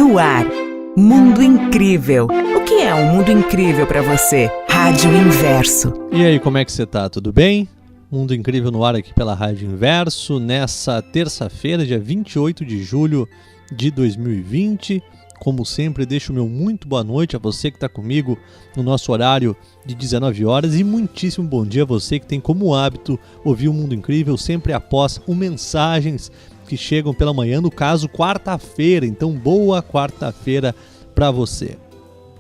No ar, Mundo Incrível. O que é um mundo incrível para você? Rádio Inverso. E aí, como é que você tá? Tudo bem? Mundo Incrível no ar aqui pela Rádio Inverso, nessa terça-feira, dia 28 de julho de 2020. Como sempre, deixo o meu muito boa noite a você que está comigo no nosso horário de 19 horas e muitíssimo bom dia a você que tem como hábito ouvir o Mundo Incrível sempre após mensagens que chegam pela manhã, no caso quarta-feira. Então, boa quarta-feira para você.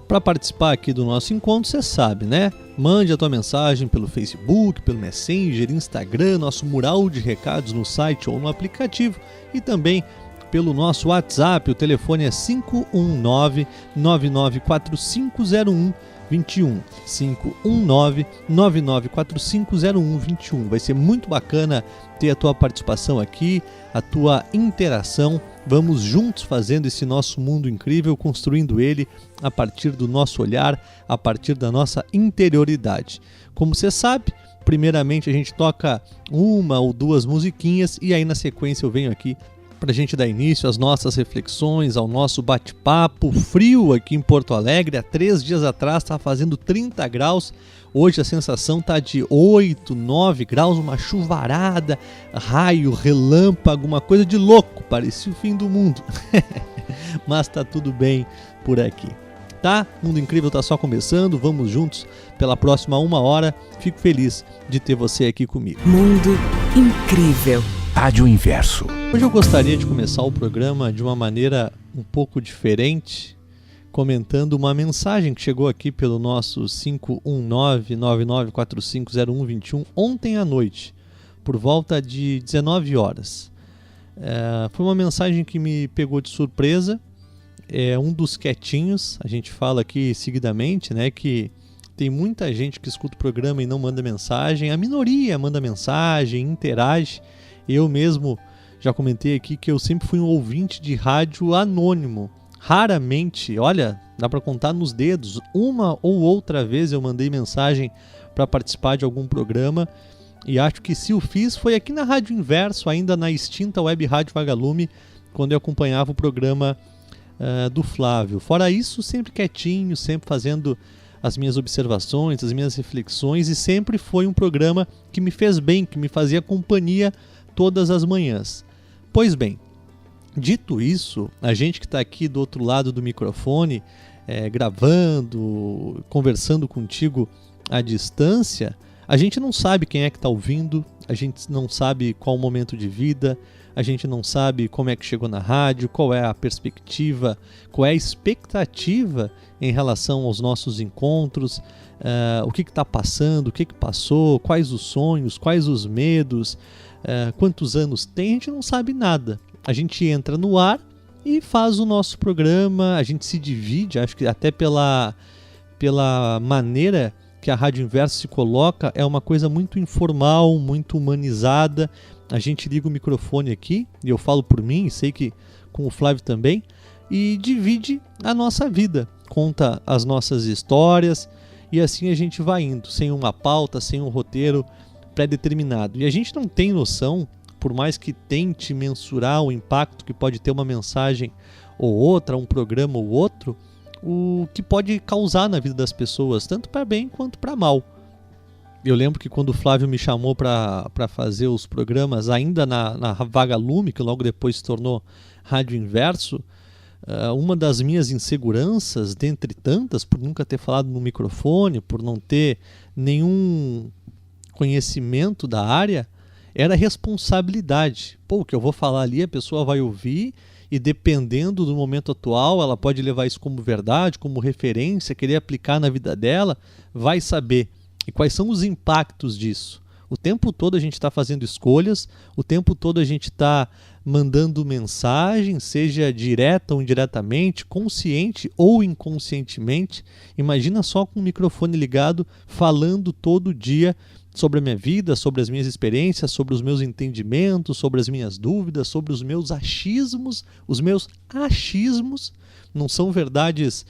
Para participar aqui do nosso encontro, você sabe, né? Mande a tua mensagem pelo Facebook, pelo Messenger, Instagram, nosso mural de recados no site ou no aplicativo e também pelo nosso WhatsApp. O telefone é 519-99450121. 519-99450121. Vai ser muito bacana ter a tua participação aqui, a tua interação. Vamos juntos fazendo esse nosso mundo incrível, construindo ele a partir do nosso olhar, a partir da nossa interioridade. Como você sabe, primeiramente a gente toca uma ou duas musiquinhas e aí na sequência eu venho aqui para a gente dar início às nossas reflexões, ao nosso bate-papo frio aqui em Porto Alegre. Há 3 dias atrás estava fazendo 30 graus, hoje a sensação está de 8, 9 graus, uma chuvarada, raio, relâmpago, uma coisa de louco, parecia o fim do mundo. Mas está tudo bem por aqui. Tá? Mundo Incrível está só começando, vamos juntos pela próxima 1 hora. Fico feliz de ter você aqui comigo. Mundo Incrível. Rádio Inverso. Hoje eu gostaria de começar o programa de uma maneira um pouco diferente, comentando uma mensagem que chegou aqui pelo nosso 519-99450121 ontem à noite, por volta de 19 horas. Foi uma mensagem que me pegou de surpresa. É um dos quietinhos, a gente fala aqui seguidamente, né, que tem muita gente que escuta o programa e não manda mensagem, a minoria manda mensagem, interage. Eu mesmo já comentei aqui que eu sempre fui um ouvinte de rádio anônimo. Raramente, olha, dá para contar nos dedos, uma ou outra vez eu mandei mensagem para participar de algum programa. E acho que se o fiz foi aqui na Rádio Inverso, ainda na extinta Web Rádio Vagalume, quando eu acompanhava o programa do Flávio. Fora isso, sempre quietinho, sempre fazendo as minhas observações, as minhas reflexões, e sempre foi um programa que me fez bem, que me fazia companhia todas as manhãs. Pois bem, dito isso, a gente que está aqui do outro lado do microfone, gravando, conversando contigo à distância, a gente não sabe quem é que está ouvindo, a gente não sabe qual o momento de vida, a gente não sabe como é que chegou na rádio, qual é a perspectiva, qual é a expectativa em relação aos nossos encontros, o que está passando, o que passou, quais os sonhos, quais os medos, quantos anos tem, a gente não sabe nada. A gente entra no ar e faz o nosso programa, a gente se divide, acho que até pela maneira que a Rádio Inverso se coloca, é uma coisa muito informal, muito humanizada. A gente liga o microfone aqui, e eu falo por mim, sei que com o Flávio também, e divide a nossa vida, conta as nossas histórias, e assim a gente vai indo, sem uma pauta, sem um roteiro pré-determinado. E a gente não tem noção, por mais que tente mensurar o impacto que pode ter uma mensagem ou outra, um programa ou outro, o que pode causar na vida das pessoas, tanto para bem quanto para mal. Eu lembro que quando o Flávio me chamou para fazer os programas, ainda na Vagalume, que logo depois se tornou Rádio Inverso, uma das minhas inseguranças, dentre tantas, por nunca ter falado no microfone, por não ter nenhum conhecimento da área, era a responsabilidade. O que eu vou falar ali, a pessoa vai ouvir e, dependendo do momento atual, ela pode levar isso como verdade, como referência, querer aplicar na vida dela, vai saber. E quais são os impactos disso? O tempo todo a gente está fazendo escolhas, o tempo todo a gente está mandando mensagem, seja direta ou indiretamente, consciente ou inconscientemente. Imagina só com o microfone ligado, falando todo dia sobre a minha vida, sobre as minhas experiências, sobre os meus entendimentos, sobre as minhas dúvidas, sobre os meus achismos. Os meus achismos não são verdades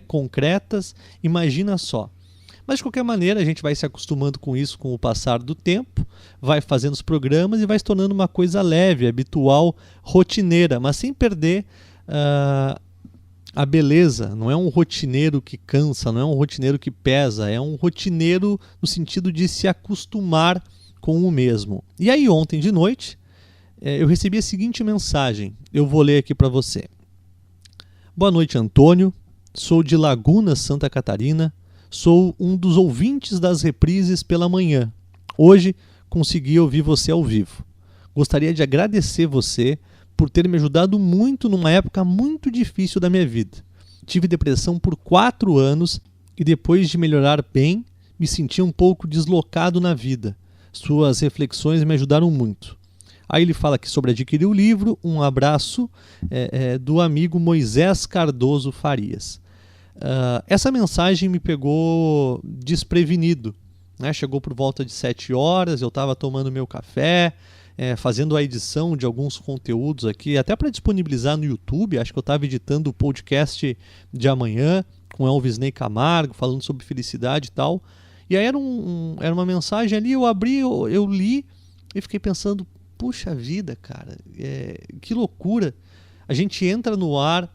concretas. Imagina só. Mas de qualquer maneira a gente vai se acostumando com isso com o passar do tempo, vai fazendo os programas e vai se tornando uma coisa leve, habitual, rotineira, mas sem perder a beleza não é um rotineiro que cansa, não é um rotineiro que pesa, é um rotineiro no sentido de se acostumar com o mesmo. E aí ontem de noite eu recebi a seguinte mensagem, eu vou ler aqui para você. Boa noite, Antônio, sou de Laguna, Santa Catarina, sou um dos ouvintes das reprises pela manhã. Hoje consegui ouvir você ao vivo. Gostaria de agradecer você por ter me ajudado muito numa época muito difícil da minha vida. Tive depressão por 4 anos e depois de melhorar bem, me senti um pouco deslocado na vida. Suas reflexões me ajudaram muito. Aí ele fala aqui sobre adquirir o livro. Um abraço do amigo Moisés Cardoso Farias. Essa mensagem me pegou desprevenido, né? Chegou por volta de 7 horas, eu estava tomando meu café, fazendo a edição de alguns conteúdos aqui, até para disponibilizar no YouTube. Acho que eu estava editando o podcast de amanhã com Elvis Ney Camargo, falando sobre felicidade e tal. E aí era uma mensagem ali, eu abri, eu li e fiquei pensando, puxa vida, cara, que loucura. A gente entra no ar,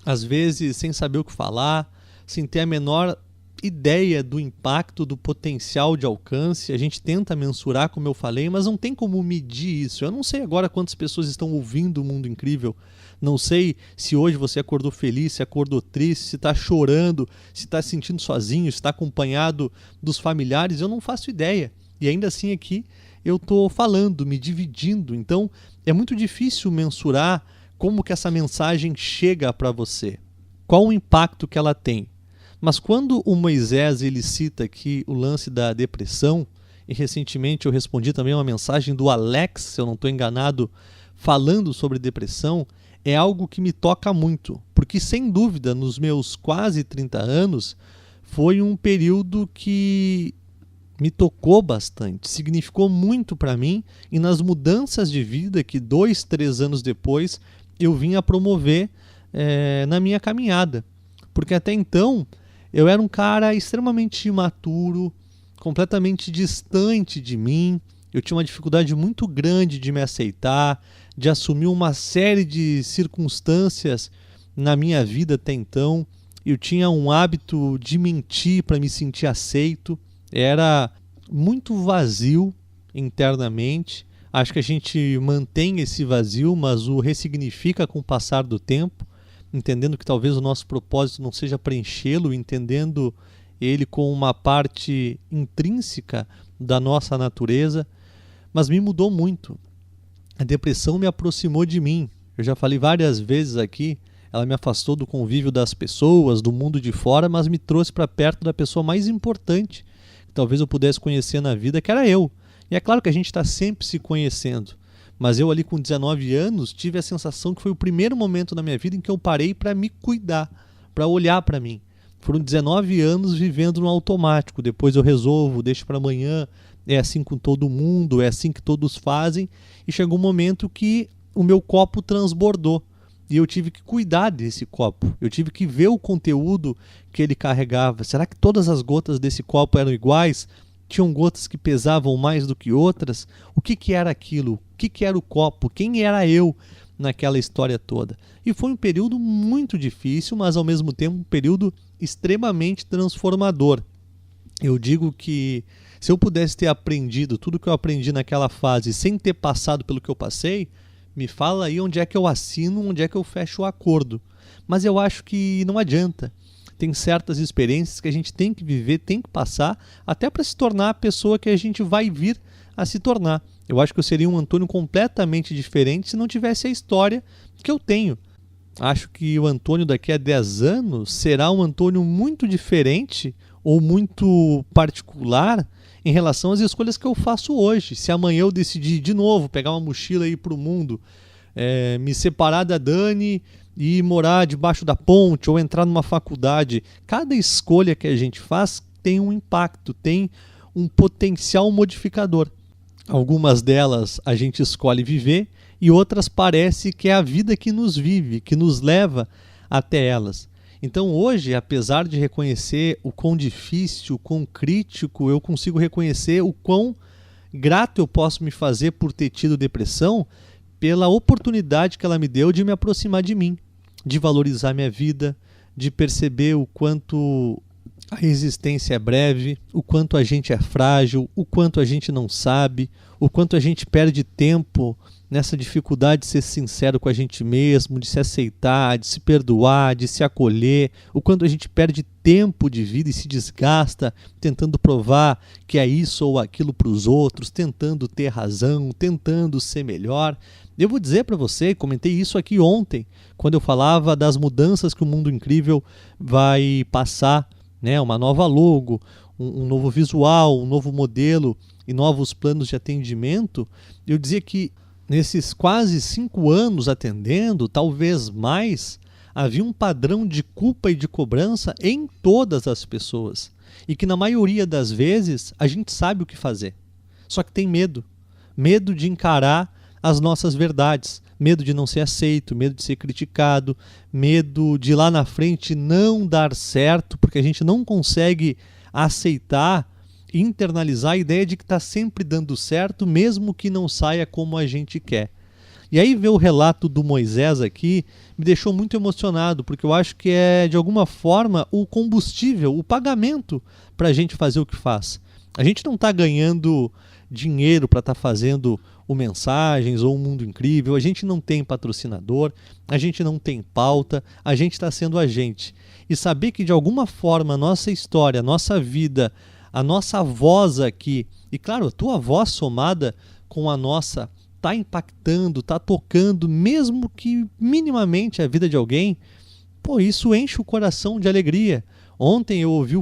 às vezes, sem saber o que falar, sem ter a menor ideia do impacto, do potencial de alcance. A gente tenta mensurar, como eu falei, mas não tem como medir isso. Eu não sei agora quantas pessoas estão ouvindo o Mundo Incrível. Não sei se hoje você acordou feliz, se acordou triste, se está chorando, se está se sentindo sozinho, se está acompanhado dos familiares. Eu não faço ideia. E ainda assim aqui eu estou falando, me dividindo. Então é muito difícil mensurar como que essa mensagem chega para você. Qual o impacto que ela tem. Mas quando o Moisés ele cita aqui o lance da depressão, e recentemente eu respondi também uma mensagem do Alex, se eu não estou enganado, falando sobre depressão, é algo que me toca muito, porque sem dúvida nos meus quase 30 anos foi um período que me tocou bastante, significou muito para mim, e nas mudanças de vida que 2, 3 anos depois eu vim a promover na minha caminhada. Porque até então eu era um cara extremamente imaturo, completamente distante de mim. Eu tinha uma dificuldade muito grande de me aceitar, de assumir uma série de circunstâncias na minha vida até então. Eu tinha um hábito de mentir para me sentir aceito. Era muito vazio internamente. Acho que a gente mantém esse vazio, mas o ressignifica com o passar do tempo, entendendo que talvez o nosso propósito não seja preenchê-lo, entendendo ele com uma parte intrínseca da nossa natureza, mas me mudou muito. A depressão me aproximou de mim. Eu já falei várias vezes aqui, ela me afastou do convívio das pessoas, do mundo de fora, mas me trouxe para perto da pessoa mais importante que talvez eu pudesse conhecer na vida, que era eu. E é claro que a gente está sempre se conhecendo. Mas eu ali com 19 anos tive a sensação que foi o primeiro momento na minha vida em que eu parei para me cuidar, para olhar para mim. Foram 19 anos vivendo no automático. Depois eu resolvo, deixo para amanhã, é assim com todo mundo, é assim que todos fazem. E chegou um momento que o meu copo transbordou. E eu tive que cuidar desse copo. Eu tive que ver o conteúdo que ele carregava. Será que todas as gotas desse copo eram iguais? Tinham gotas que pesavam mais do que outras? O que era aquilo? O que era o copo? Quem era eu naquela história toda? E foi um período muito difícil, mas ao mesmo tempo um período extremamente transformador. Eu digo que se eu pudesse ter aprendido tudo que eu aprendi naquela fase sem ter passado pelo que eu passei, me fala aí onde é que eu assino, onde é que eu fecho o acordo. Mas eu acho que não adianta. Tem certas experiências que a gente tem que viver, tem que passar, até para se tornar a pessoa que a gente vai vir a se tornar. Eu acho que eu seria um Antônio completamente diferente se não tivesse a história que eu tenho. Acho que o Antônio daqui a 10 anos será um Antônio muito diferente ou muito particular em relação às escolhas que eu faço hoje. Se amanhã eu decidir de novo pegar uma mochila e ir para o mundo, me separar da Dani e morar debaixo da ponte ou entrar numa faculdade, cada escolha que a gente faz tem um impacto, tem um potencial modificador. Algumas delas a gente escolhe viver e outras parece que é a vida que nos vive, que nos leva até elas. Então hoje, apesar de reconhecer o quão difícil, o quão crítico, eu consigo reconhecer o quão grato eu posso me fazer por ter tido depressão, pela oportunidade que ela me deu de me aproximar de mim. de valorizar minha vida, de perceber o quanto a existência é breve, o quanto a gente é frágil, o quanto a gente não sabe, o quanto a gente perde tempo nessa dificuldade de ser sincero com a gente mesmo, de se aceitar, de se perdoar, de se acolher, o quanto a gente perde tempo de vida e se desgasta tentando provar que é isso ou aquilo para os outros, tentando ter razão, tentando ser melhor. Eu vou dizer para você, comentei isso aqui ontem, quando eu falava das mudanças que o Mundo Incrível vai passar, né? Uma nova logo, um novo visual, um novo modelo e novos planos de atendimento. Eu dizia que nesses quase 5 anos atendendo, talvez mais, havia um padrão de culpa e de cobrança em todas as pessoas. E que na maioria das vezes a gente sabe o que fazer. Só que tem medo. Medo de encarar as nossas verdades. Medo de não ser aceito, medo de ser criticado, medo de lá na frente não dar certo, porque a gente não consegue aceitar, internalizar a ideia de que está sempre dando certo, mesmo que não saia como a gente quer. E aí ver o relato do Moisés aqui me deixou muito emocionado, porque eu acho que é, de alguma forma, o combustível, o pagamento para a gente fazer o que faz. A gente não está ganhando dinheiro para estar fazendo o Mensagens ou o Mundo Incrível, a gente não tem patrocinador, a gente não tem pauta, a gente está sendo a gente. E saber que, de alguma forma, a nossa história, a nossa vida, a nossa voz aqui, e claro, a tua voz somada com a nossa, está impactando, está tocando, mesmo que minimamente a vida de alguém, pô, isso enche o coração de alegria. Ontem eu ouvi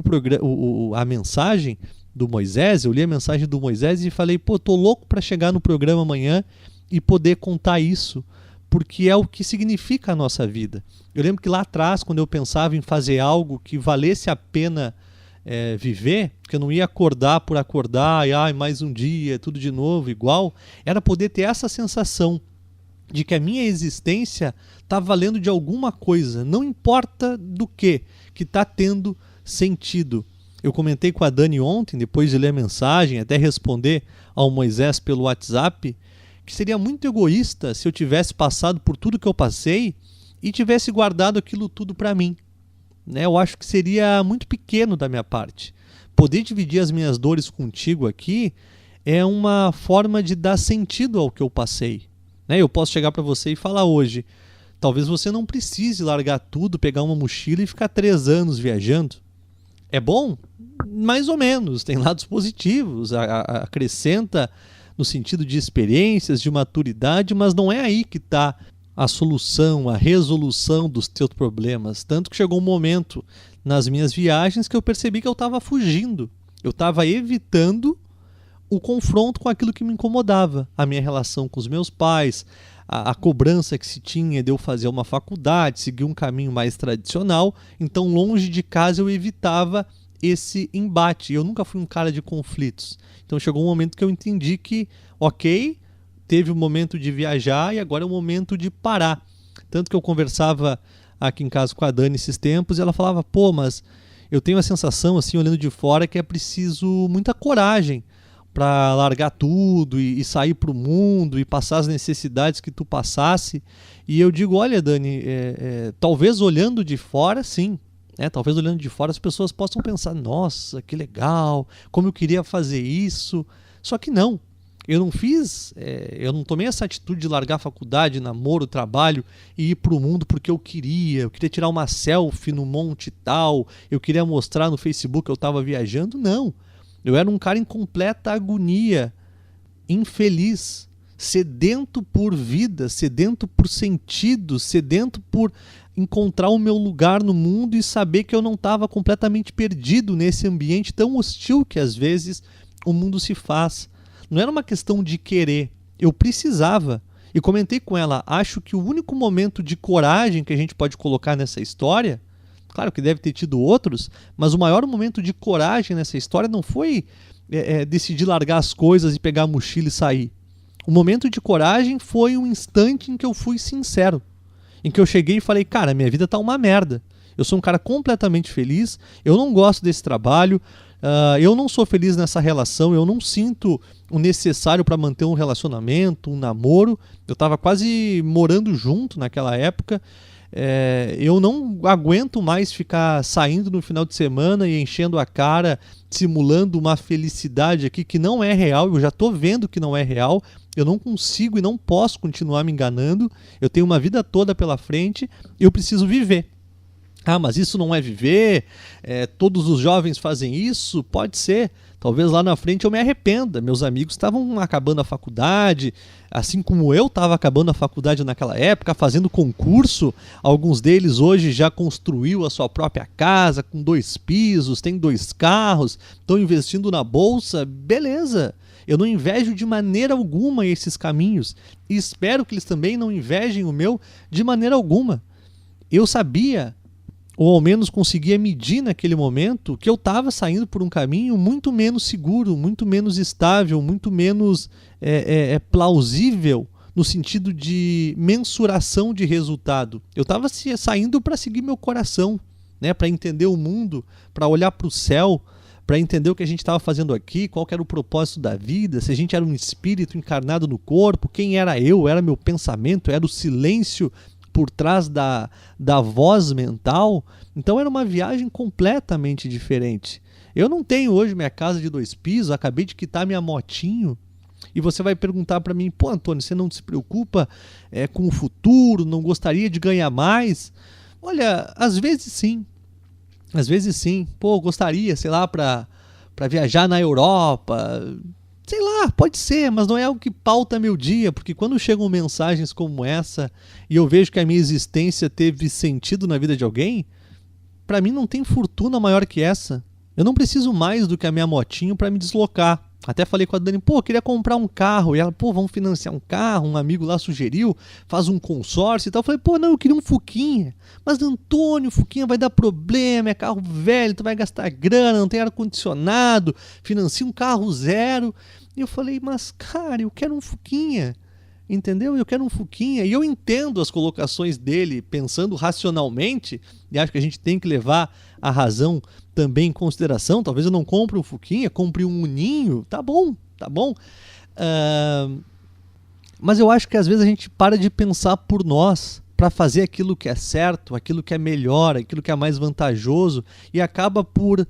a mensagem do Moisés, eu li a mensagem do Moisés e falei, pô, tô louco para chegar no programa amanhã e poder contar isso, porque é o que significa a nossa vida. Eu lembro que lá atrás, quando eu pensava em fazer algo que valesse a pena viver, que eu não ia acordar por acordar, e mais um dia, tudo de novo, igual, era poder ter essa sensação de que a minha existência está valendo de alguma coisa, não importa do que está tendo sentido. Eu comentei com a Dani ontem, depois de ler a mensagem, até responder ao Moisés pelo WhatsApp, que seria muito egoísta se eu tivesse passado por tudo que eu passei e tivesse guardado aquilo tudo para mim. Eu acho que seria muito pequeno da minha parte. Poder dividir as minhas dores contigo aqui é uma forma de dar sentido ao que eu passei. Eu posso chegar para você e falar hoje, talvez você não precise largar tudo, pegar uma mochila e ficar 3 anos viajando. É bom? Mais ou menos, tem lados positivos, acrescenta no sentido de experiências, de maturidade, mas não é aí que está a solução, a resolução dos teus problemas. Tanto que chegou um momento nas minhas viagens que eu percebi que eu estava fugindo, eu estava evitando o confronto com aquilo que me incomodava, a minha relação com os meus pais, a cobrança que se tinha de eu fazer uma faculdade, seguir um caminho mais tradicional. Então, longe de casa, eu evitava esse embate. Eu nunca fui um cara de conflitos. Então, chegou um momento que eu entendi que, ok, teve o momento de viajar e agora é o momento de parar. Tanto que eu conversava aqui em casa com a Dani esses tempos e ela falava, pô, mas eu tenho a sensação, assim, olhando de fora, que é preciso muita coragem para largar tudo e sair para o mundo e passar as necessidades que tu passasse. E eu digo, olha, Dani, talvez olhando de fora, sim. Talvez olhando de fora as pessoas possam pensar, nossa, que legal, como eu queria fazer isso. Só que não. Eu não tomei essa atitude de largar a faculdade, namoro, trabalho e ir para o mundo porque eu queria tirar uma selfie no monte tal, eu queria mostrar no Facebook que eu estava viajando. Não. Eu era um cara em completa agonia, infeliz, sedento por vida, sedento por sentido, sedento por encontrar o meu lugar no mundo e saber que eu não estava completamente perdido nesse ambiente tão hostil que às vezes o mundo se faz. Não era uma questão de querer, eu precisava. E comentei com ela, acho que o único momento de coragem que a gente pode colocar nessa história, claro que deve ter tido outros, mas o maior momento de coragem nessa história não foi decidir largar as coisas e pegar a mochila e sair. O momento de coragem foi um instante em que eu fui sincero, em que eu cheguei e falei, cara, minha vida tá uma merda. Eu sou um cara completamente feliz, eu não gosto desse trabalho, eu não sou feliz nessa relação, eu não sinto o necessário para manter um relacionamento, um namoro. Eu estava quase morando junto naquela época. Eu não aguento mais ficar saindo no final de semana e enchendo a cara, simulando uma felicidade aqui que não é real. Eu já estou vendo que não é real. Eu não consigo e não posso continuar me enganando. Eu tenho uma vida toda pela frente e eu preciso viver. Ah, mas isso não é viver? Todos os jovens fazem isso? Pode ser. Talvez lá na frente eu me arrependa. Meus amigos estavam acabando a faculdade, assim como eu estava acabando a faculdade naquela época, fazendo concurso. Alguns deles hoje já construiu a sua própria casa com 2 pisos, tem 2 carros, estão investindo na bolsa. Beleza. Eu não invejo de maneira alguma esses caminhos e espero que eles também não invejem o meu de maneira alguma. Eu sabia, ou ao menos conseguia medir naquele momento, que eu estava saindo por um caminho muito menos seguro, muito menos estável, muito menos plausível no sentido de mensuração de resultado. Eu estava saindo para seguir meu coração, né, para entender o mundo, para olhar para o céu, para entender o que a gente estava fazendo aqui, qual que era o propósito da vida, se a gente era um espírito encarnado no corpo, quem era eu, era meu pensamento, era o silêncio por trás da voz mental. Então era uma viagem completamente diferente. Eu não tenho hoje minha casa de 2 pisos, acabei de quitar minha motinho, e você vai perguntar para mim, pô, Antônio, você não se preocupa com o futuro, não gostaria de ganhar mais? Olha, às vezes sim. Às vezes sim. Pô, gostaria, sei lá, para viajar na Europa. Sei lá, pode ser, mas não é algo que pauta meu dia, porque quando chegam mensagens como essa e eu vejo que a minha existência teve sentido na vida de alguém, para mim não tem fortuna maior que essa. Eu não preciso mais do que a minha motinho para me deslocar. Até falei com a Dani, pô, eu queria comprar um carro. E ela, pô, vamos financiar um carro. Um amigo lá sugeriu, faz um consórcio e tal. Eu falei, pô, não, eu queria um Fusquinha. Mas, Antônio, o Fusquinha vai dar problema, é carro velho, tu vai gastar grana, não tem ar-condicionado, financia um carro zero. E eu falei, mas, cara, eu quero um Fusquinha. Entendeu? Eu quero um Fusquinha. E eu entendo as colocações dele, pensando racionalmente, e acho que a gente tem que levar a razão também em consideração. Talvez eu não compre um Fusquinha, compre um Uninho. Tá bom, tá bom. Mas eu acho que às vezes a gente para de pensar por nós, para fazer aquilo que é certo, aquilo que é melhor, aquilo que é mais vantajoso, e acaba por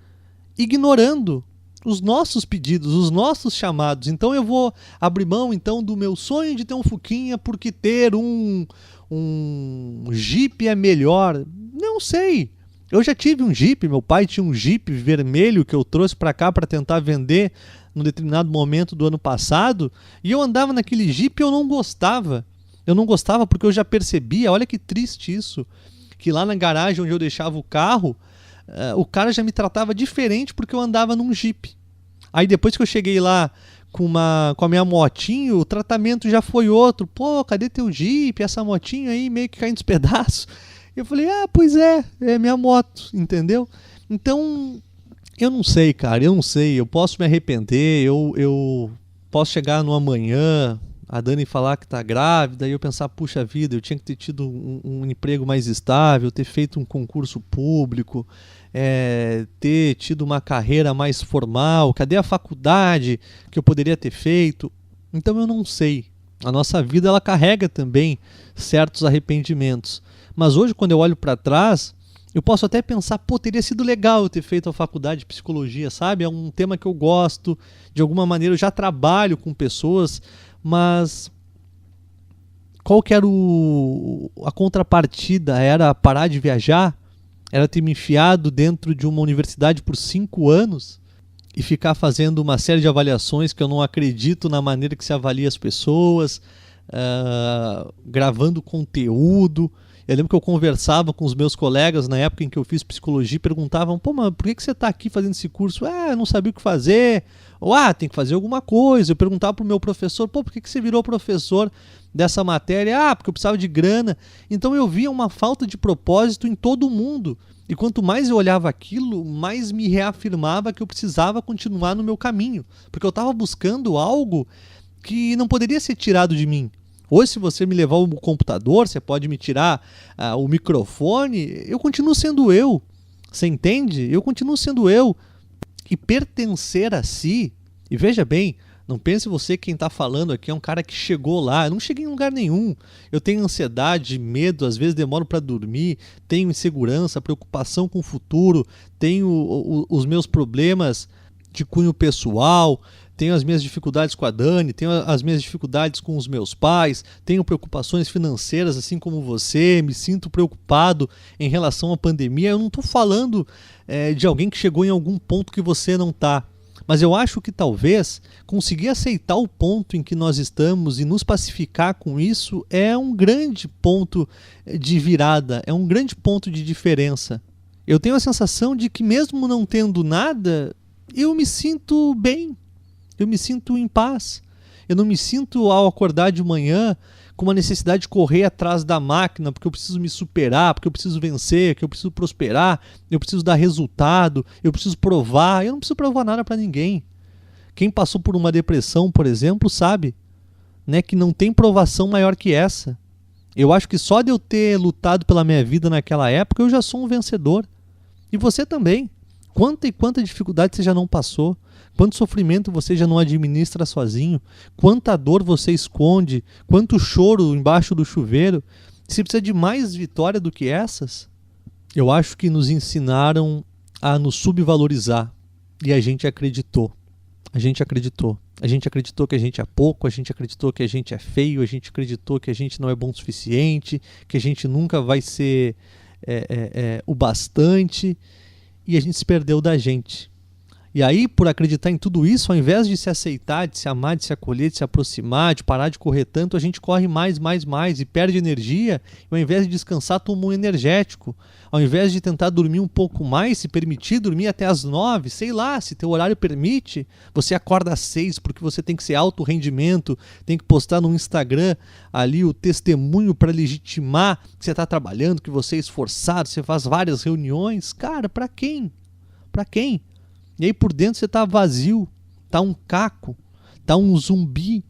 ignorando os nossos pedidos, os nossos chamados. Então eu vou abrir mão então do meu sonho de ter um Fusquinha porque ter um Jeep é melhor. Não sei. Eu já tive um Jeep, meu pai tinha um Jeep vermelho que eu trouxe para cá para tentar vender num determinado momento do ano passado, e eu andava naquele Jeep e eu não gostava. Eu não gostava porque eu já percebia, olha que triste isso, que lá na garagem onde eu deixava o carro, o cara já me tratava diferente porque eu andava num Jeep. Aí depois que eu cheguei lá com a minha motinho, o tratamento já foi outro. Pô, cadê teu Jeep? Essa motinho aí meio que caindo dos pedaços. Eu falei, pois é minha moto, entendeu? Então, eu não sei, cara, eu não sei. Eu posso me arrepender, eu posso chegar no amanhã, a Dani falar que tá grávida, e eu pensar, puxa vida, eu tinha que ter tido um emprego mais estável, ter feito um concurso público, ter tido uma carreira mais formal, cadê a faculdade que eu poderia ter feito? Então eu não sei. A nossa vida, ela carrega também certos arrependimentos. Mas hoje, quando eu olho para trás, eu posso até pensar, pô, teria sido legal eu ter feito a faculdade de psicologia, sabe? É um tema que eu gosto, de alguma maneira eu já trabalho com pessoas, mas qual que era a contrapartida? Era parar de viajar? Era ter me enfiado dentro de uma universidade por 5 anos e ficar fazendo uma série de avaliações que eu não acredito na maneira que se avalia as pessoas, gravando conteúdo. Eu lembro que eu conversava com os meus colegas na época em que eu fiz psicologia e perguntavam, pô, mas por que você está aqui fazendo esse curso? Eu não sabia o que fazer. Ou, tem que fazer alguma coisa. Eu perguntava para o meu professor, pô, por que você virou professor dessa matéria? Porque eu precisava de grana. Então eu via uma falta de propósito em todo mundo. E quanto mais eu olhava aquilo, mais me reafirmava que eu precisava continuar no meu caminho. Porque eu estava buscando algo que não poderia ser tirado de mim. Hoje, se você me levar o computador, você pode me tirar o microfone, eu continuo sendo eu. Você entende? Eu continuo sendo eu. E pertencer a si, e veja bem, Não pense você que quem está falando aqui é um cara que chegou lá. Eu não cheguei em lugar nenhum. Eu tenho ansiedade, medo, às vezes demoro para dormir, tenho insegurança, preocupação com o futuro, tenho os meus problemas de cunho pessoal, tenho as minhas dificuldades com a Dani, tenho as minhas dificuldades com os meus pais, tenho preocupações financeiras assim como você, me sinto preocupado em relação à pandemia. Eu não estou falando de alguém que chegou em algum ponto que você não está. Mas eu acho que talvez conseguir aceitar o ponto em que nós estamos e nos pacificar com isso é um grande ponto de virada, é um grande ponto de diferença. Eu tenho a sensação de que mesmo não tendo nada, eu me sinto bem, eu me sinto em paz. Eu não me sinto ao acordar de manhã com uma necessidade de correr atrás da máquina, porque eu preciso me superar, porque eu preciso vencer, que eu preciso prosperar, eu preciso dar resultado, eu preciso provar. Eu não preciso provar nada para ninguém. Quem passou por uma depressão, por exemplo, sabe, né, que não tem provação maior que essa. Eu acho que só de eu ter lutado pela minha vida naquela época, eu já sou um vencedor. E você também. Quanta e quanta dificuldade você já não passou? Quanto sofrimento você já não administra sozinho? Quanta dor você esconde? Quanto choro embaixo do chuveiro? Você precisa de mais vitória do que essas? Eu acho que nos ensinaram a nos subvalorizar e a gente acreditou. A gente acreditou. A gente acreditou que a gente é pouco, a gente acreditou que a gente é feio, a gente acreditou que a gente não é bom o suficiente, que a gente nunca vai ser o bastante, e a gente se perdeu da gente. E aí, por acreditar em tudo isso, ao invés de se aceitar, de se amar, de se acolher, de se aproximar, de parar de correr tanto, a gente corre mais e perde energia. E ao invés de descansar, toma um energético. Ao invés de tentar dormir um pouco mais, se permitir dormir até as 9, sei lá, se teu horário permite, você acorda às 6, porque você tem que ser alto rendimento, tem que postar no Instagram ali o testemunho para legitimar que você está trabalhando, que você é esforçado, você faz várias reuniões. Cara, para quem? Para quem? E aí por dentro você está vazio, está um caco, está um zumbi.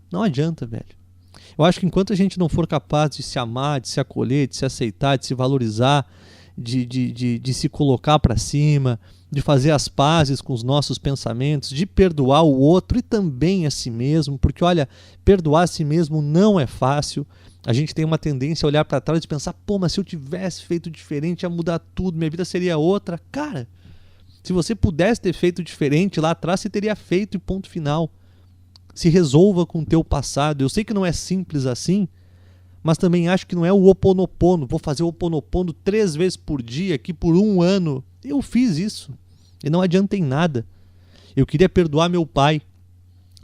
Não adianta, velho. Eu acho que enquanto a gente não for capaz de se amar, de se acolher, de se aceitar, de se valorizar, de se colocar para cima, de fazer as pazes com os nossos pensamentos, de perdoar o outro e também a si mesmo, porque olha, perdoar a si mesmo não é fácil. A gente tem uma tendência a olhar para trás e pensar, pô, mas se eu tivesse feito diferente ia mudar tudo, minha vida seria outra. Cara, se você pudesse ter feito diferente lá atrás, você teria feito e ponto final. Se resolva com o teu passado. Eu sei que não é simples assim, mas também acho que não é o Ho'oponopono. Vou fazer o Ho'oponopono 3 vezes por dia aqui por 1 ano. Eu fiz isso e não adianta em nada. Eu queria perdoar meu pai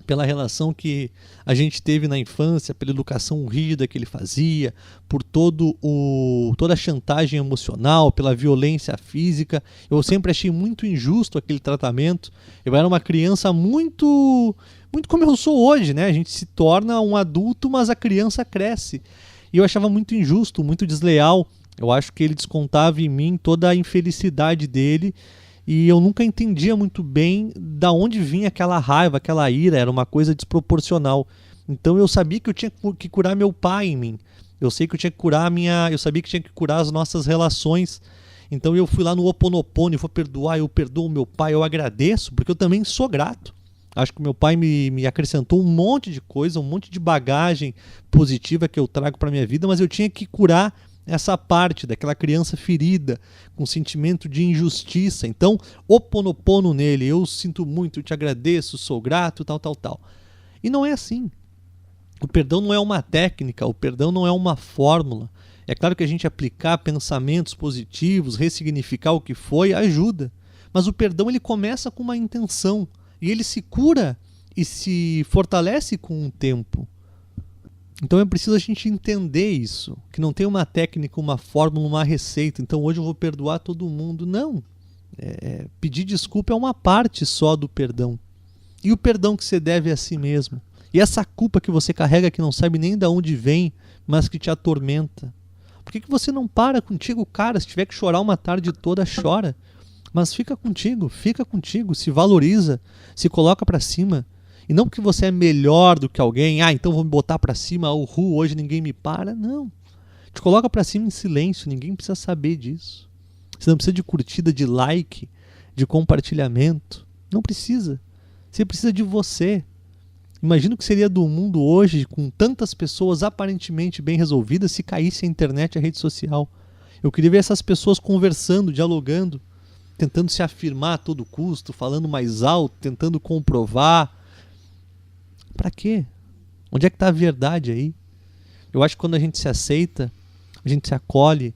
pela relação que a gente teve na infância, pela educação rígida que ele fazia, por toda a chantagem emocional, pela violência física. Eu sempre achei muito injusto aquele tratamento. Eu era uma criança muito como eu sou hoje, né? A gente se torna um adulto, mas a criança cresce. E eu achava muito injusto, muito desleal. Eu acho que ele descontava em mim toda a infelicidade dele. E eu nunca entendia muito bem da onde vinha aquela raiva, aquela ira, era uma coisa desproporcional. Então eu sabia que eu tinha que curar meu pai em mim. Eu sei que eu tinha que curar eu sabia que tinha que curar as nossas relações. Então eu fui lá no Ho'oponopono, eu vou perdoar, eu perdoo meu pai, eu agradeço, porque eu também sou grato. Acho que meu pai me acrescentou um monte de coisa, um monte de bagagem positiva que eu trago para minha vida, mas eu tinha que curar essa parte daquela criança ferida, com sentimento de injustiça. Então, Ho'oponopono nele, eu sinto muito, eu te agradeço, sou grato, tal. E não é assim. O perdão não é uma técnica, o perdão não é uma fórmula. É claro que a gente aplicar pensamentos positivos, ressignificar o que foi, ajuda. Mas o perdão ele começa com uma intenção, e ele se cura e se fortalece com o tempo. Então é preciso a gente entender isso, que não tem uma técnica, uma fórmula, uma receita. Então hoje eu vou perdoar todo mundo. Não. Pedir desculpa é uma parte só do perdão. E o perdão que você deve a si mesmo. E essa culpa que você carrega que não sabe nem de onde vem, mas que te atormenta. Por que você não para contigo, cara? Se tiver que chorar uma tarde toda, chora. Mas fica contigo, se valoriza, se coloca para cima. E não porque você é melhor do que alguém, então vou me botar pra cima, hoje ninguém me para. Não. Te coloca pra cima em silêncio, ninguém precisa saber disso. Você não precisa de curtida, de like, de compartilhamento. Não precisa. Você precisa de você. Imagina o que seria do mundo hoje com tantas pessoas aparentemente bem resolvidas se caísse a internet e a rede social. Eu queria ver essas pessoas conversando, dialogando, tentando se afirmar a todo custo, falando mais alto, tentando comprovar. Para quê? Onde é que está a verdade aí? Eu acho que quando a gente se aceita, a gente se acolhe,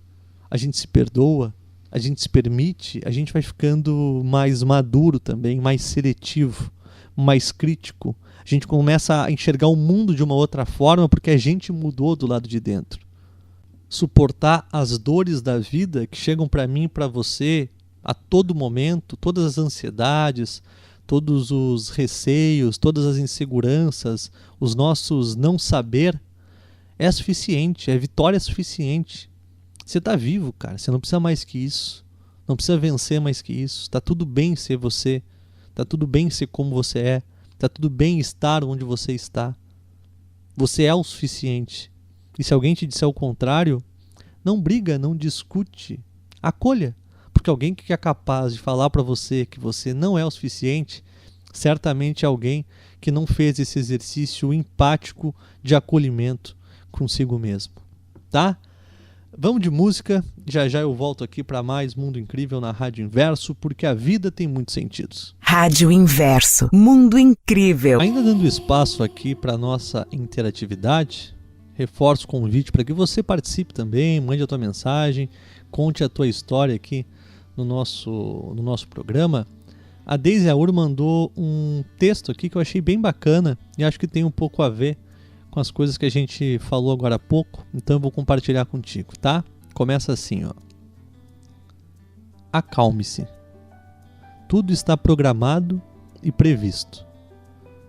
a gente se perdoa, a gente se permite, a gente vai ficando mais maduro também, mais seletivo, mais crítico. A gente começa a enxergar o mundo de uma outra forma porque a gente mudou do lado de dentro. Suportar as dores da vida que chegam para mim e para você a todo momento, todas as ansiedades, todos os receios, todas as inseguranças, os nossos não saber, é suficiente, é vitória suficiente. Você está vivo, cara, você não precisa mais que isso, não precisa vencer mais que isso, está tudo bem ser você, está tudo bem ser como você é, está tudo bem estar onde você está. Você é o suficiente. E se alguém te disser o contrário, não briga, não discute, acolha. Porque alguém que é capaz de falar para você que você não é o suficiente, certamente é alguém que não fez esse exercício empático de acolhimento consigo mesmo. Tá? Vamos de música, já já eu volto aqui para mais Mundo Incrível na Rádio Inverso, porque a vida tem muitos sentidos. Rádio Inverso, Mundo Incrível. Ainda dando espaço aqui para nossa interatividade, reforço o convite para que você participe também, mande a tua mensagem, conte a tua história aqui no nosso programa. A Deise Aur mandou um texto aqui que eu achei bem bacana e acho que tem um pouco a ver com as coisas que a gente falou agora há pouco, então eu vou compartilhar contigo, tá? Começa assim, ó. Acalme-se. Tudo está programado e previsto.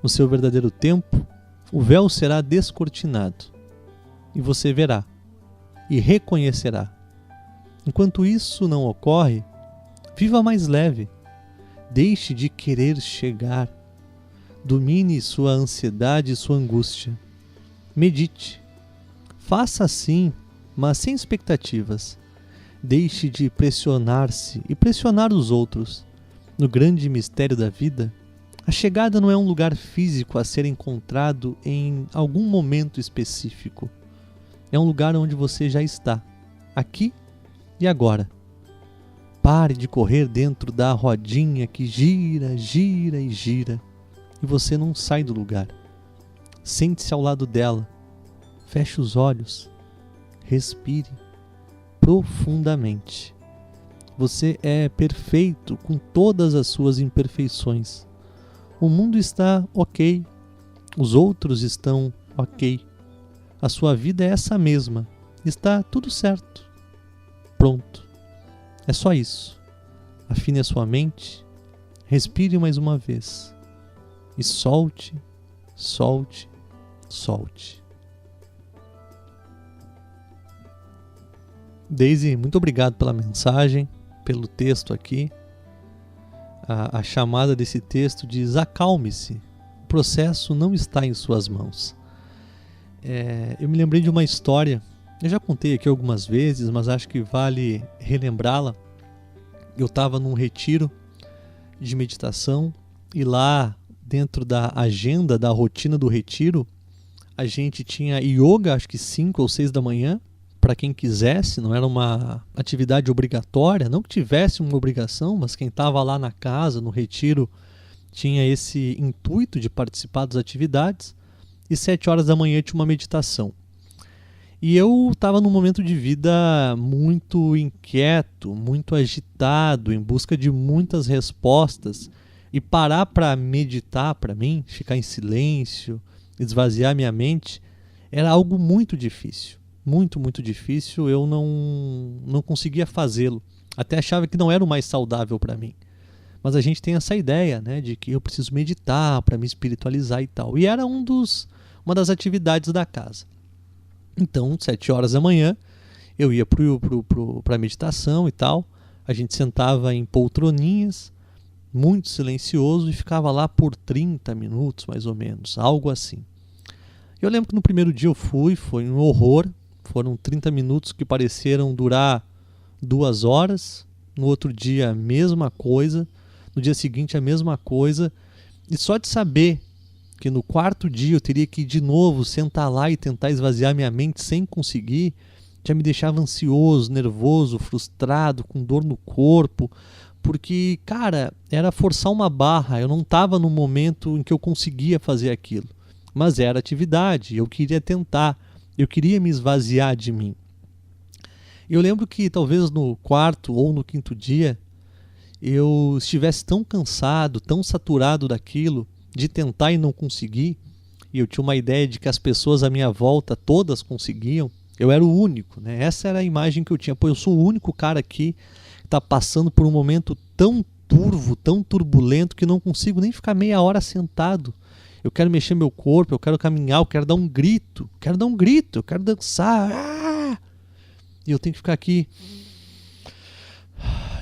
No seu verdadeiro tempo, o véu será descortinado e você verá e reconhecerá. Enquanto isso não ocorre, viva mais leve. Deixe de querer chegar. Domine sua ansiedade e sua angústia. Medite. Faça assim, mas sem expectativas. Deixe de pressionar-se e pressionar os outros. No grande mistério da vida, a chegada não é um lugar físico a ser encontrado em algum momento específico. É um lugar onde você já está, aqui e agora. Pare de correr dentro da rodinha que gira, gira e gira, e você não sai do lugar. Sente-se ao lado dela, feche os olhos, respire profundamente. Você é perfeito com todas as suas imperfeições. O mundo está ok, os outros estão ok. A sua vida é essa mesma, está tudo certo. Pronto, é só isso. Afine a sua mente, respire mais uma vez e solte, solte, solte. Deise, muito obrigado pela mensagem, pelo texto aqui. A chamada desse texto diz: acalme-se, o processo não está em suas mãos. Eu me lembrei de uma história, eu já contei aqui algumas vezes, mas acho que vale relembrá-la. Eu estava num retiro de meditação e lá dentro da agenda, da rotina do retiro, a gente tinha yoga, acho que 5 ou 6 da manhã, para quem quisesse, não era uma atividade obrigatória, não que tivesse uma obrigação, mas quem estava lá na casa, no retiro, tinha esse intuito de participar das atividades, e 7 horas da manhã tinha uma meditação. E eu estava num momento de vida muito inquieto, muito agitado, em busca de muitas respostas, e parar para meditar para mim, ficar em silêncio, esvaziar minha mente, era algo muito difícil. Muito, muito difícil, eu não conseguia fazê-lo. Até achava que não era o mais saudável para mim. Mas a gente tem essa ideia, né, de que eu preciso meditar para me espiritualizar e tal. E era uma das atividades da casa. Então, 7 horas da manhã, eu ia para a meditação e tal. A gente sentava em poltroninhas, muito silencioso, e ficava lá por 30 minutos, mais ou menos, algo assim. Eu lembro que no primeiro dia foi um horror. Foram 30 minutos que pareceram durar 2 horas. No outro dia, a mesma coisa. No dia seguinte, a mesma coisa. E só de saber que no quarto dia eu teria que ir de novo sentar lá e tentar esvaziar minha mente sem conseguir, já me deixava ansioso, nervoso, frustrado, com dor no corpo, porque, cara, era forçar uma barra, eu não estava no momento em que eu conseguia fazer aquilo, mas era atividade, eu queria tentar, eu queria me esvaziar de mim. Eu lembro que talvez no quarto ou no quinto dia eu estivesse tão cansado, tão saturado daquilo, de tentar e não conseguir, e eu tinha uma ideia de que as pessoas à minha volta todas conseguiam, eu era o único, né? Essa era a imagem que eu tinha. Pô, eu sou o único cara aqui que está passando por um momento tão turvo, tão turbulento, que não consigo nem ficar meia hora sentado. Eu quero mexer meu corpo, eu quero caminhar, eu quero dar um grito, eu quero dançar. Ah! E eu tenho que ficar aqui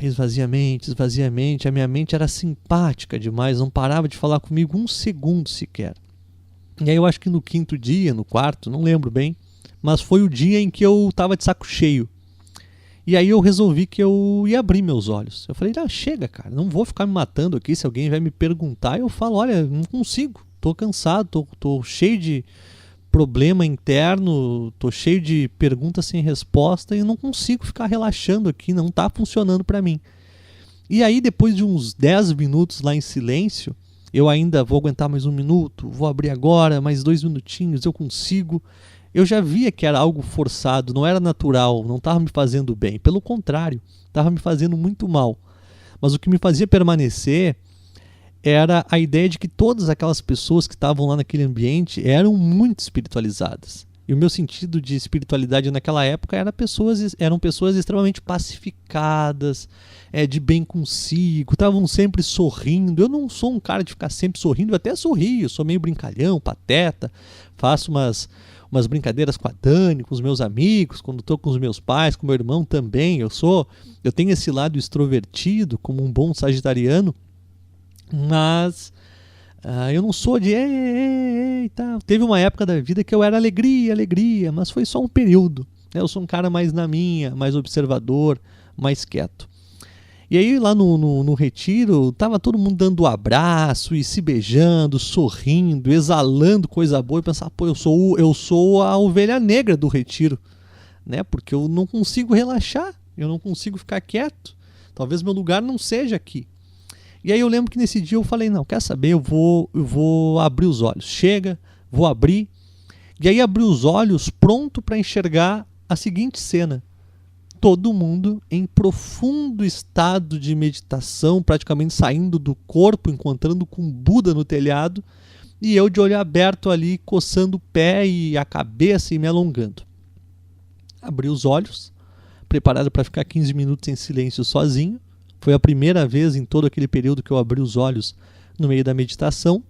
esvaziamente, a minha mente era simpática demais, não parava de falar comigo um segundo sequer. E aí eu acho que no quinto dia, no quarto, não lembro bem, mas foi o dia em que eu estava de saco cheio. E aí eu resolvi que eu ia abrir meus olhos. Eu falei, chega, cara, não vou ficar me matando aqui, se alguém vai me perguntar, eu falo, olha, não consigo, tô cansado, tô cheio de problema interno, tô cheio de perguntas sem resposta e não consigo ficar relaxando aqui, não tá funcionando para mim. E aí depois de uns 10 minutos lá em silêncio, eu ainda vou aguentar mais um minuto, vou abrir agora, mais 2 minutinhos, eu consigo. Eu já via que era algo forçado, não era natural, não estava me fazendo bem, pelo contrário, estava me fazendo muito mal. Mas o que me fazia permanecer era a ideia de que todas aquelas pessoas que estavam lá naquele ambiente eram muito espiritualizadas. E o meu sentido de espiritualidade naquela época eram pessoas extremamente pacificadas, de bem consigo, estavam sempre sorrindo. Eu não sou um cara de ficar sempre sorrindo, eu até sorrio, eu sou meio brincalhão, pateta, faço umas brincadeiras com a Dani, com os meus amigos, quando estou com os meus pais, com meu irmão também. Eu tenho esse lado extrovertido, como um bom sagitariano, mas eu não sou de e tal. Teve uma época da vida que eu era alegria, mas foi só um período, né? Eu sou um cara mais na minha, mais observador, mais quieto. E aí lá no retiro, tava todo mundo dando abraço e se beijando, sorrindo, exalando coisa boa, e pensar, pô, eu sou a ovelha negra do retiro, né? Porque eu não consigo relaxar, eu não consigo ficar quieto. Talvez meu lugar não seja aqui. E aí eu lembro que nesse dia eu falei, não, quer saber, eu vou abrir os olhos. Chega, vou abrir. E aí abri os olhos pronto para enxergar a seguinte cena. Todo mundo em profundo estado de meditação, praticamente saindo do corpo, encontrando com Buda no telhado, e eu de olho aberto ali, coçando o pé e a cabeça e me alongando. Abri os olhos, preparado para ficar 15 minutos em silêncio sozinho. Foi a primeira vez em todo aquele período que eu abri os olhos no meio da meditação.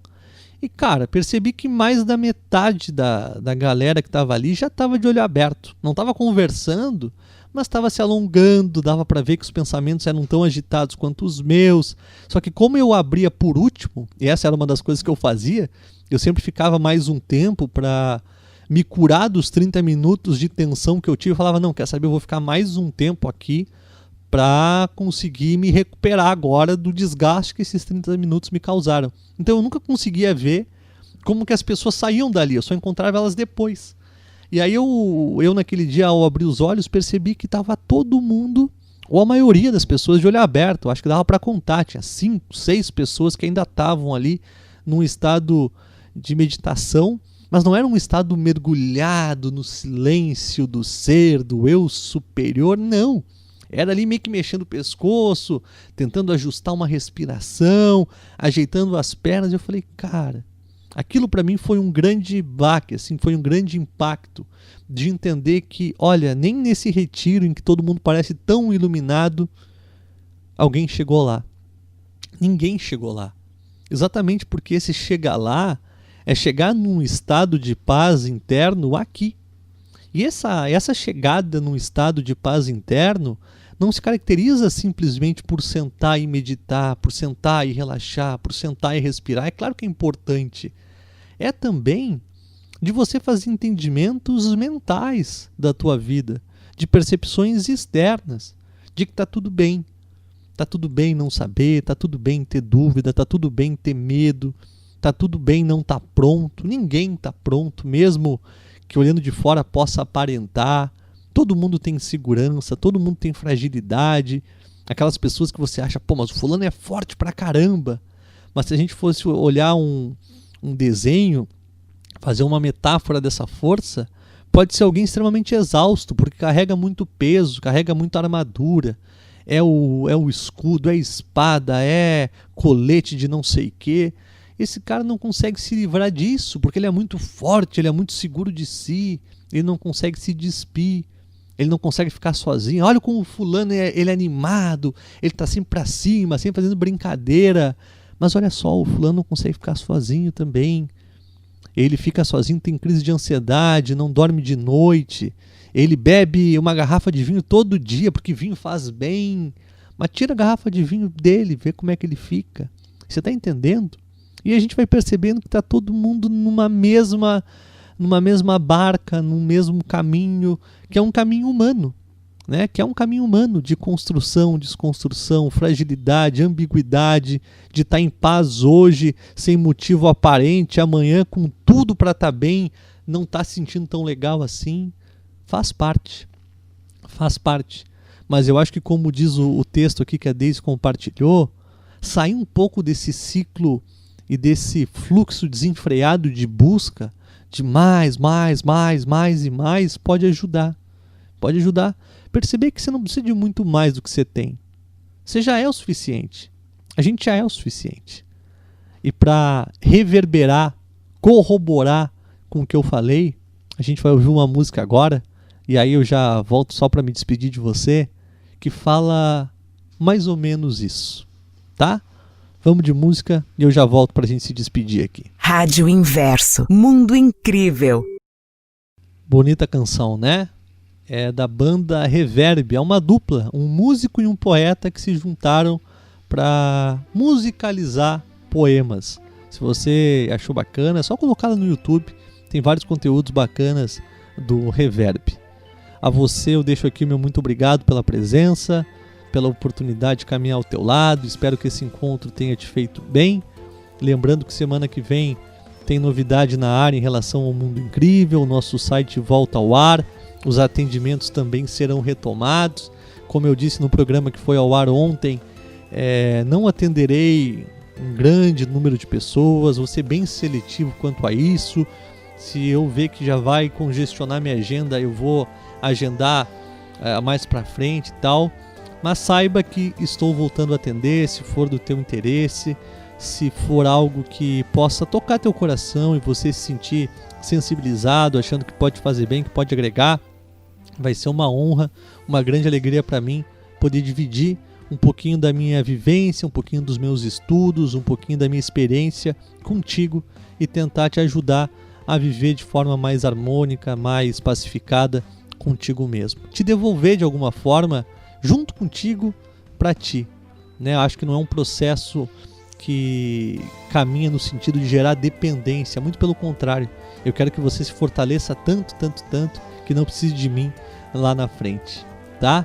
E, cara, percebi que mais da metade da galera que estava ali já estava de olho aberto. Não estava conversando, mas estava se alongando, dava para ver que os pensamentos eram tão agitados quanto os meus. Só que como eu abria por último, e essa era uma das coisas que eu fazia, eu sempre ficava mais um tempo para me curar dos 30 minutos de tensão que eu tive. Eu falava, não, quer saber, eu vou ficar mais um tempo aqui para conseguir me recuperar agora do desgaste que esses 30 minutos me causaram. Então eu nunca conseguia ver como que as pessoas saíam dali, eu só encontrava elas depois. E aí eu naquele dia, ao abrir os olhos, percebi que estava todo mundo, ou a maioria das pessoas, de olho aberto. Acho que dava para contar, tinha 5, 6 pessoas que ainda estavam ali num estado de meditação, mas não era um estado mergulhado no silêncio do ser, do eu superior, não. Era ali meio que mexendo o pescoço, tentando ajustar uma respiração, ajeitando as pernas. Eu falei, cara, aquilo para mim foi um grande baque, assim, foi um grande impacto de entender que, olha, nem nesse retiro em que todo mundo parece tão iluminado, alguém chegou lá. Ninguém chegou lá. Exatamente porque esse chegar lá é chegar num estado de paz interno aqui. E essa chegada num estado de paz interno não se caracteriza simplesmente por sentar e meditar, por sentar e relaxar, por sentar e respirar. É claro que é importante. É também de você fazer entendimentos mentais da tua vida, de percepções externas, de que está tudo bem, Tá tudo bem não saber, tá tudo bem ter dúvida, tá tudo bem ter medo, tá tudo bem não estar pronto. Ninguém está pronto, mesmo que olhando de fora possa aparentar. Todo mundo tem insegurança, todo mundo tem fragilidade. Aquelas pessoas que você acha, pô, mas o fulano é forte pra caramba. Mas se a gente fosse olhar um desenho, fazer uma metáfora dessa força, pode ser alguém extremamente exausto, porque carrega muito peso, carrega muita armadura. É o escudo, é a espada, é colete de não sei o quê. Esse cara não consegue se livrar disso, porque ele é muito forte, ele é muito seguro de si, ele não consegue se despir, ele não consegue ficar sozinho. Olha como o fulano ele é animado, ele está sempre para cima, sempre fazendo brincadeira. Mas olha só, o fulano não consegue ficar sozinho também. Ele fica sozinho, tem crise de ansiedade, não dorme de noite. Ele bebe uma garrafa de vinho todo dia, porque vinho faz bem. Mas tira a garrafa de vinho dele, vê como é que ele fica. Você está entendendo? E a gente vai percebendo que está todo mundo numa mesma barca, num mesmo caminho, que é um caminho humano, né? Que é um caminho humano de construção, desconstrução, fragilidade, ambiguidade, de estar em paz hoje, sem motivo aparente, amanhã com tudo para estar bem, não estar se sentindo tão legal assim. Faz parte. Mas eu acho que, como diz o texto aqui que a Deise compartilhou, sair um pouco desse ciclo e desse fluxo desenfreado de busca, de mais e mais, pode ajudar. Pode ajudar. Perceber que você não precisa de muito mais do que você tem. Você já é o suficiente. A gente já é o suficiente. E para reverberar, corroborar com o que eu falei, a gente vai ouvir uma música agora, e aí eu já volto só para me despedir de você, que fala mais ou menos isso, tá? Vamos de música e eu já volto para a gente se despedir aqui. Rádio Inverso, mundo incrível. Bonita canção, né? É da banda Reverb, é uma dupla, um músico e um poeta que se juntaram para musicalizar poemas. Se você achou bacana, é só colocar lá no YouTube, tem vários conteúdos bacanas do Reverb. A você eu deixo aqui o meu muito obrigado pela presença, pela oportunidade de caminhar ao teu lado. Espero que esse encontro tenha te feito bem. Lembrando que semana que vem tem novidade na área em relação ao Mundo Incrível, o nosso site volta ao ar, os atendimentos também serão retomados. Como eu disse no programa que foi ao ar ontem, não atenderei um grande número de pessoas, vou ser bem seletivo quanto a isso. Se eu ver que já vai congestionar minha agenda, eu vou agendar mais para frente e tal. Mas saiba que estou voltando a atender, se for do teu interesse, se for algo que possa tocar teu coração e você se sentir sensibilizado, achando que pode fazer bem, que pode agregar, vai ser uma honra, uma grande alegria para mim poder dividir um pouquinho da minha vivência, um pouquinho dos meus estudos, um pouquinho da minha experiência contigo e tentar te ajudar a viver de forma mais harmônica, mais pacificada contigo mesmo. Te devolver de alguma forma junto contigo para ti, né? Acho que não é um processo que caminha no sentido de gerar dependência, muito pelo contrário. Eu quero que você se fortaleça tanto, que não precise de mim lá na frente, tá?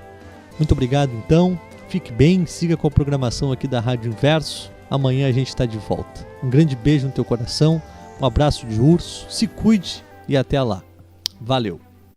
Muito obrigado então, fique bem, siga com a programação aqui da Rádio Inverso. Amanhã a gente está de volta. Um grande beijo no teu coração, um abraço de urso, se cuide e até lá. Valeu!